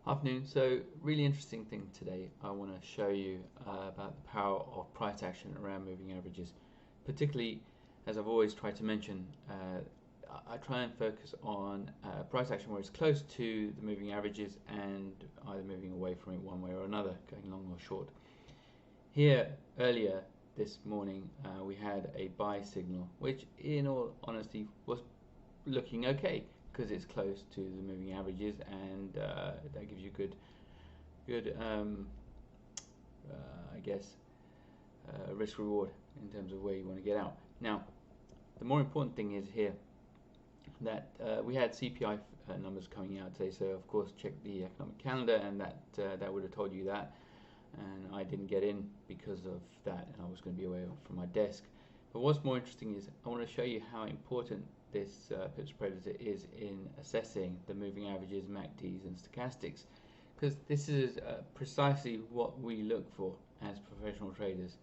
Afternoon. So really interesting thing today. I want to show you about the power of price action around moving averages. Particularly, as I've always tried to mention, I try and focus on price action where it's close to the moving averages and either moving away from it one way or another, going long or short. Here earlier this morning we had a buy signal, which in all honesty was looking okay, because it's close to the moving averages, and that gives you good I guess risk reward in terms of where you want to get out. Now the more important thing is here that we had CPI numbers coming out today, so of course check the economic calendar, and that would have told you that, and I didn't get in because of that, and I was going to be away from my desk. But what's more interesting is I want to show you how important this PipsPredator is in assessing the moving averages, MACDs and stochastics, because this is precisely what we look for as professional traders.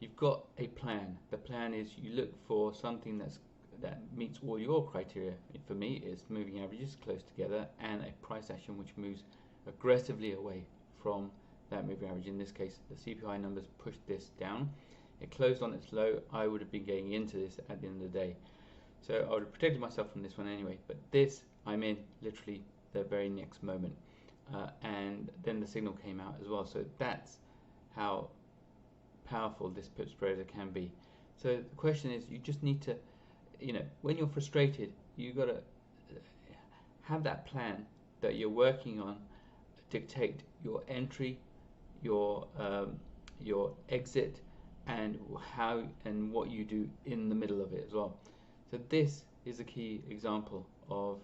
You've got a plan. The plan is you look for something that meets all your criteria. For me, it's moving averages close together and a price action which moves aggressively away from that moving average. In this case, the CPI numbers pushed this down. It closed on its low. I would have been getting into this at the end of the day, so I would have protected myself from this one anyway. But this, I'm in literally the very next moment, and then the signal came out as well. So that's how powerful this PipsPredator can be. So the question is, you just need to, when you're frustrated, you got to have that plan that you're working on dictate your entry, your exit, and how and what you do in the middle of it as well. So this is a key example of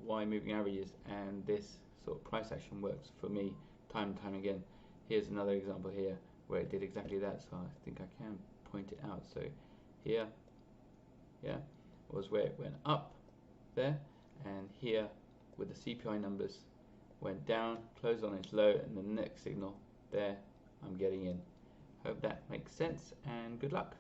why moving averages and this sort of price action works for me time and time again. Here's another example here where it did exactly that, so I think I can point it out. So here, was where it went up there, and here with the CPI numbers went down, closed on its low, and the next signal there I'm getting in. Hope that makes sense, and good luck.